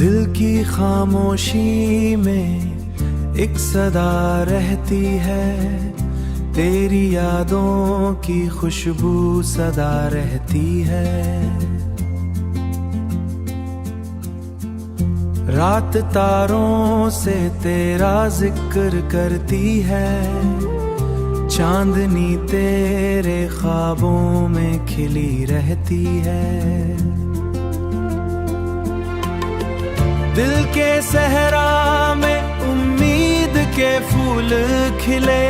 दिल की खामोशी में एक सदा रहती है, तेरी यादों की खुशबू सदा रहती है। रात तारों से तेरा जिक्र करती है, चांदनी तेरे ख्वाबों में खिली रहती है। दिल के सहरा में उम्मीद के फूल खिले,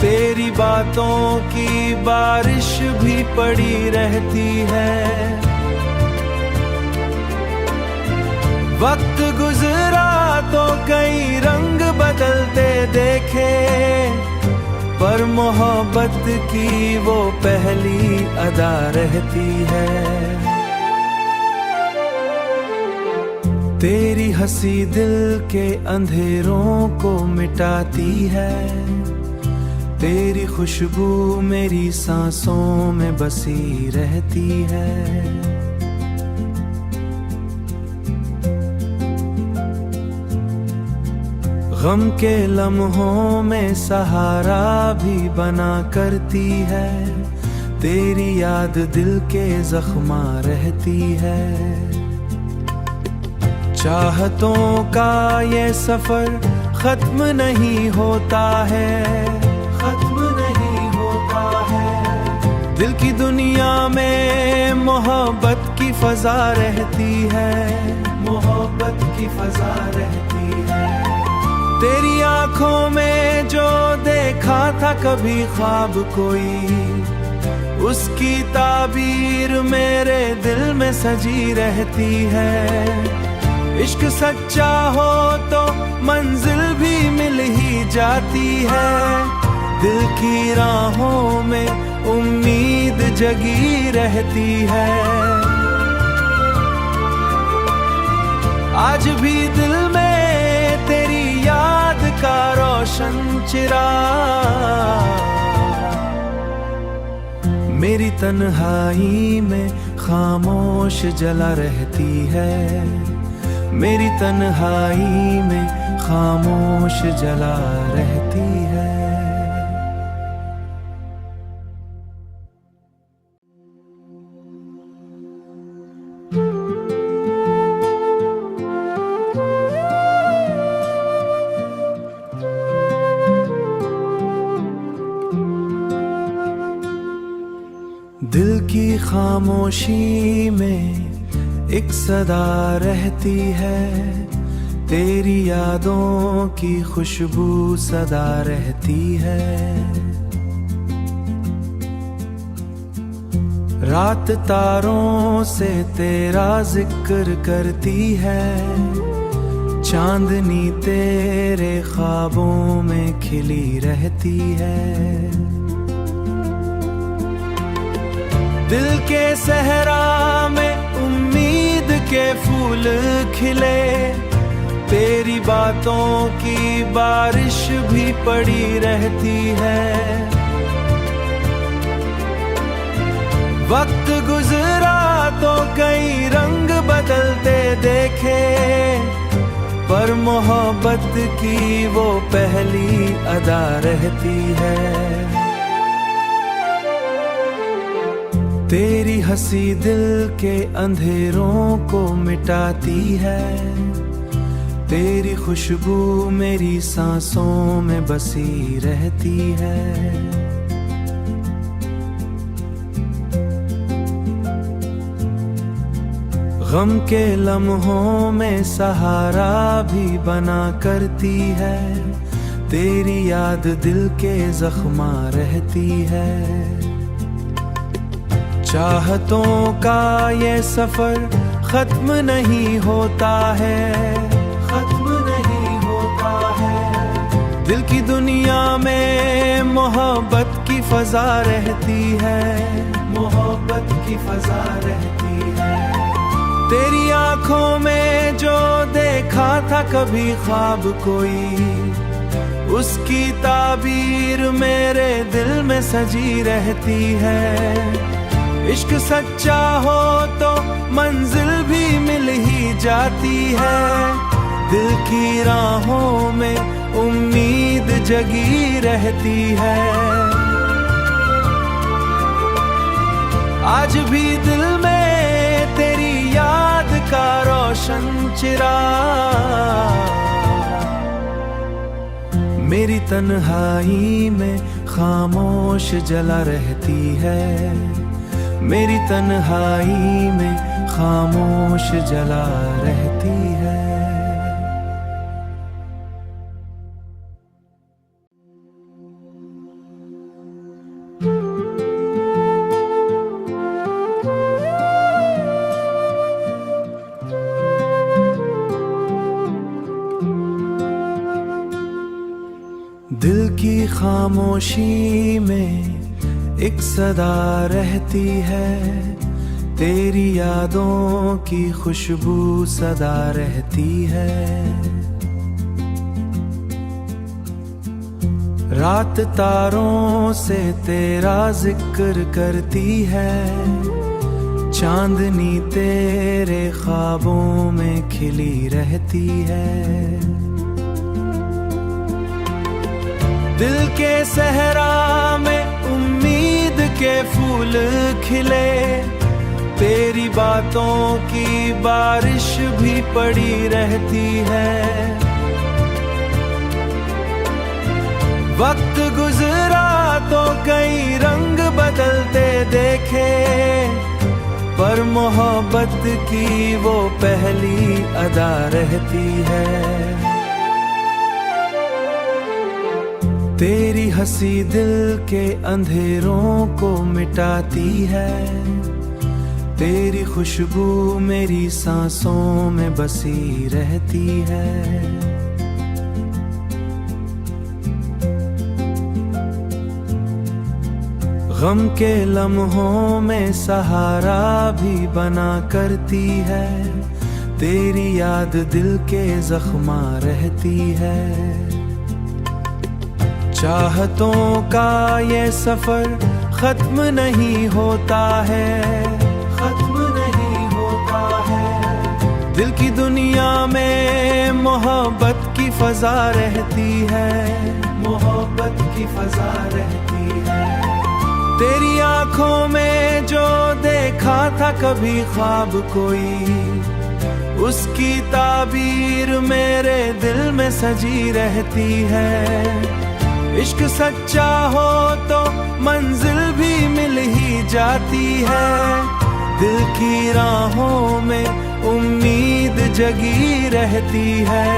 तेरी बातों की बारिश भी पड़ी रहती है। वक्त गुजरा तो कई रंग बदलते देखे, पर मोहब्बत की वो पहली अदा रहती है। तेरी हंसी दिल के अंधेरों को मिटाती है, तेरी खुशबू मेरी सांसों में बसी रहती है। गम के लम्हों में सहारा भी बना करती है, तेरी याद दिल के जख्मा रहती है। चाहतों का ये सफर खत्म नहीं होता है, खत्म नहीं होता है। दिल की दुनिया में मोहब्बत की फजा रहती है, मोहब्बत की फजा रहती है। तेरी आंखों में जो देखा था कभी ख्वाब कोई, उसकी ताबीर मेरे दिल में सजी रहती है। इश्क सच्चा हो तो मंजिल भी मिल ही जाती है, दिल की राहों में उम्मीद जगी रहती है। आज भी दिल में तेरी याद का रोशन चिराग मेरी तन्हाई में खामोश जला रहती है, मेरी तन्हाई में खामोश जला रहती है। दिल की खामोशी में एक सदा रहती है, तेरी यादों की खुशबू सदा रहती है। रात तारों से तेरा जिक्र करती है, चांदनी तेरे ख्वाबों में खिली रहती है। दिल के सहरा में उम्मीद के फूल खिले, तेरी बातों की बारिश भी पड़ी रहती है। वक्त गुजरा तो कई रंग बदलते देखे, पर मोहब्बत की वो पहली अदा रहती है। तेरी हंसी दिल के अंधेरों को मिटाती है, तेरी खुशबू मेरी सांसों में बसी रहती है। गम के लम्हों में सहारा भी बना करती है, तेरी याद दिल के जख्मा रहती है। चाहतों का ये सफर खत्म नहीं होता है, खत्म नहीं होता है। दिल की दुनिया में मोहब्बत की फजा रहती है, मोहब्बत की फजा रहती है। तेरी आंखों में जो देखा था कभी ख्वाब कोई, उसकी ताबीर मेरे दिल में सजी रहती है। इश्क सच्चा हो तो मंजिल भी मिल ही जाती है। दिल की राहों में उम्मीद जगी रहती है। आज भी दिल में तेरी याद का रोशन चिराग मेरी तन्हाई में खामोश जला रहती है। मेरी तन्हाई में खामोश जला रहती है। दिल की खामोशी में एक सदा रहती है। तेरी यादों की खुशबू सदा रहती है। रात तारों से तेरा जिक्र करती है। चांदनी तेरे ख्वाबों में खिली रहती है। दिल के सहरा में उम्मीद के फूल खिले। तेरी बातों की बारिश भी पड़ी रहती है। वक्त गुजरा तो कई रंग बदलते देखे, पर मोहब्बत की वो पहली अदा रहती है। तेरी हंसी दिल के अंधेरों को मिटाती है। तेरी खुशबू मेरी सांसों में बसी रहती है। गम के लम्हों में सहारा भी बना करती है। तेरी याद दिल के जख्मा रहती है। चाहतों का ये सफर खत्म नहीं होता है, खत्म नहीं होता है। दिल की दुनिया में मोहब्बत की फजा रहती है, मोहब्बत की फजा रहती है। तेरी आंखों में जो देखा था कभी ख्वाब कोई, उसकी ताबीर मेरे दिल में सजी रहती है। इश्क सच्चा हो तो मंजिल भी मिल ही जाती है। दिल की राहों में उम्मीद जगी रहती है।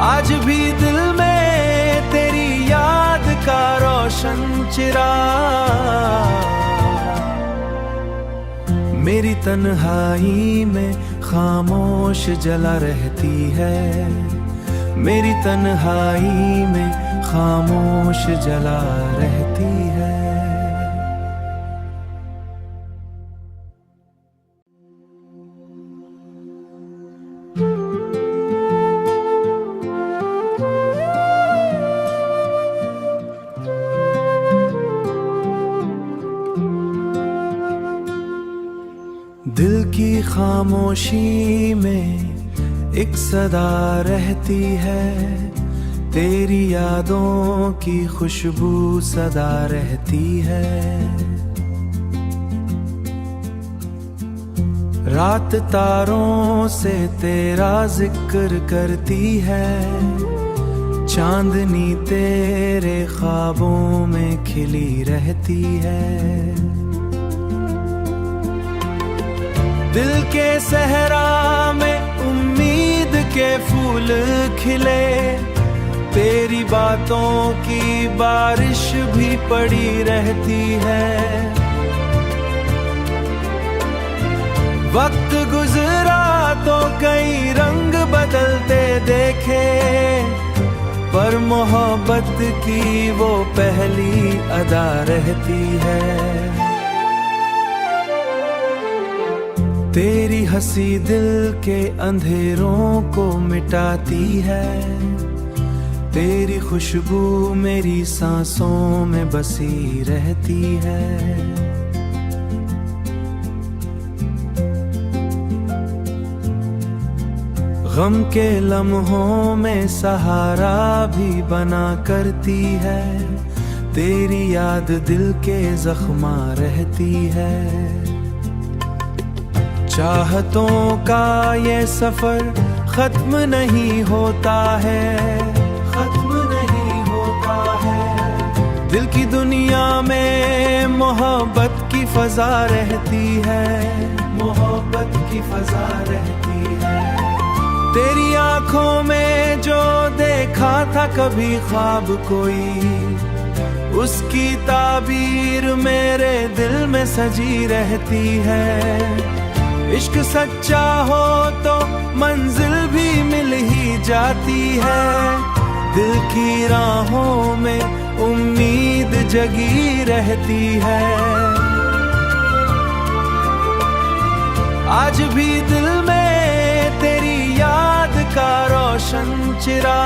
आज भी दिल में तेरी याद का रोशन चिराग मेरी तन्हाई में खामोश जला रहती है। मेरी तन्हाई में खामोश जला रहती है। दिल की खामोशी में एक सदा रहती है। तेरी यादों की खुशबू सदा रहती है। रात तारों से तेरा जिक्र करती है। चांदनी तेरे ख्वाबों में खिली रहती है। दिल के सहरा में उम्मीद के फूल खिले। तेरी बातों की बारिश भी पड़ी रहती है। वक्त गुजरा तो कई रंग बदलते देखे, पर मोहब्बत की वो पहली अदा रहती है। तेरी हंसी दिल के अंधेरों को मिटाती है। तेरी खुशबू मेरी सांसों में बसी रहती है। गम के लम्हों में सहारा भी बना करती है। तेरी याद दिल के जख्मा रहती है। चाहतों का ये सफर खत्म नहीं होता है, खत्म नहीं होता है। दिल की दुनिया में मोहब्बत की फजा रहती है, मोहब्बत की फजा रहती है। तेरी आंखों में जो देखा था कभी ख्वाब कोई, उसकी ताबीर मेरे दिल में सजी रहती है। इश्क सच्चा हो तो मंजिल भी मिल ही जाती है। दिल की राहों में उम्मीद जगी रहती है। आज भी दिल में तेरी याद का रोशन चिराग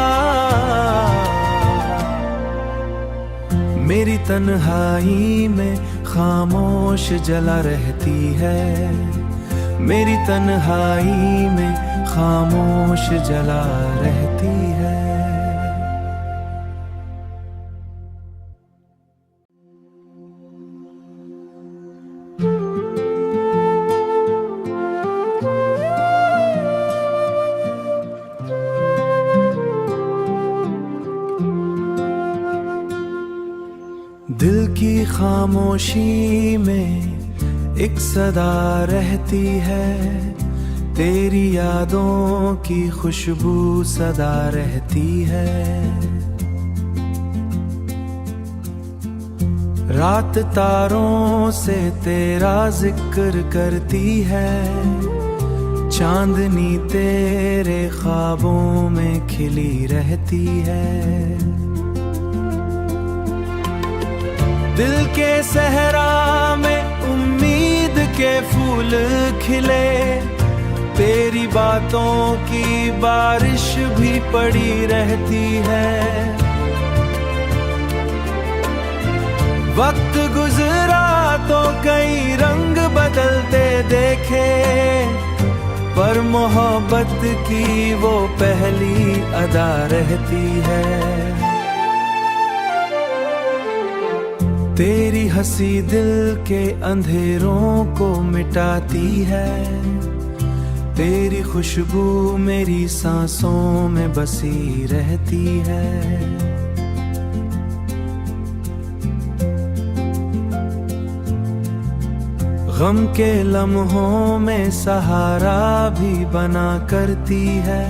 मेरी तन्हाई में खामोश जला रहती है। मेरी तन्हाई में खामोश जला रहती है। दिल की खामोशी में एक सदा रहती है। तेरी यादों की खुशबू सदा रहती है। रात तारों से तेरा जिक्र करती है। चांदनी तेरे ख्वाबों में खिली रहती है। दिल के सहरा में उम्मीद के फूल खिले। तेरी बातों की बारिश भी पड़ी रहती है। वक्त गुजरा तो कई रंग बदलते देखे, पर मोहब्बत की वो पहली अदा रहती है। तेरी हंसी दिल के अंधेरों को मिटाती है। तेरी खुशबू मेरी सांसों में बसी रहती है। गम के लम्हों में सहारा भी बना करती है।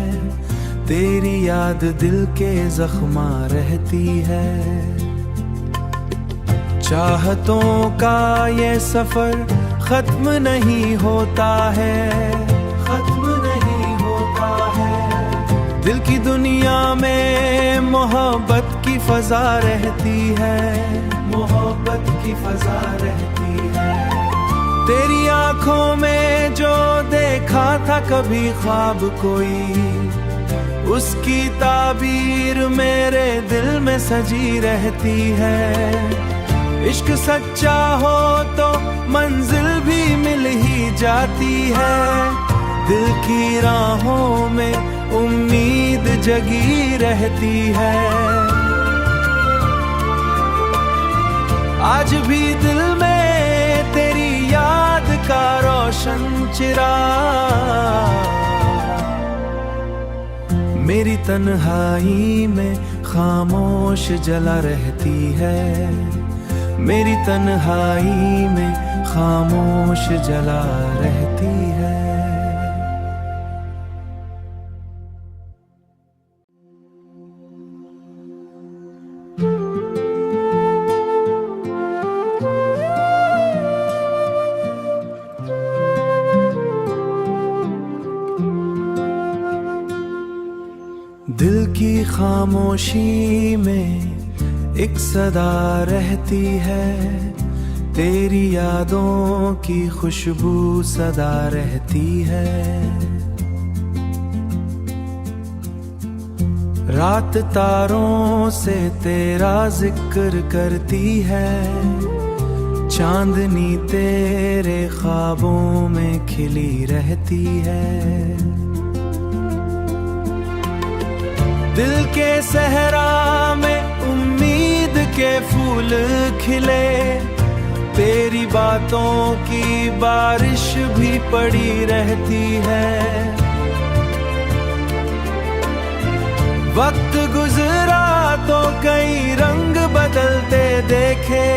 तेरी याद दिल के जख्मा रहती है। चाहतों का ये सफर खत्म नहीं होता है, खत्म नहीं होता है। दिल की दुनिया में मोहब्बत की फजा रहती है, मोहब्बत की फजा रहती है। तेरी आंखों में जो देखा था कभी ख्वाब कोई, उसकी ताबीर मेरे दिल में सजी रहती है। इश्क सच्चा हो तो मंजिल भी मिल ही जाती है। दिल की राहों में उम्मीद जगी रहती है। आज भी दिल में तेरी याद का रोशन चिराग मेरी तन्हाई में खामोश जला रहती है। मेरी तन्हाई में खामोश जला रहती है। दिल की खामोशी में एक सदा रहती है। तेरी यादों की खुशबू सदा रहती है। रात तारों से तेरा जिक्र करती है, चांदनी तेरे ख्वाबों में खिली रहती है। दिल के सहरा में उम्मीद के फूल खिले, तेरी बातों की बारिश भी पड़ी रहती है। वक्त गुजरा तो कई रंग बदलते देखे,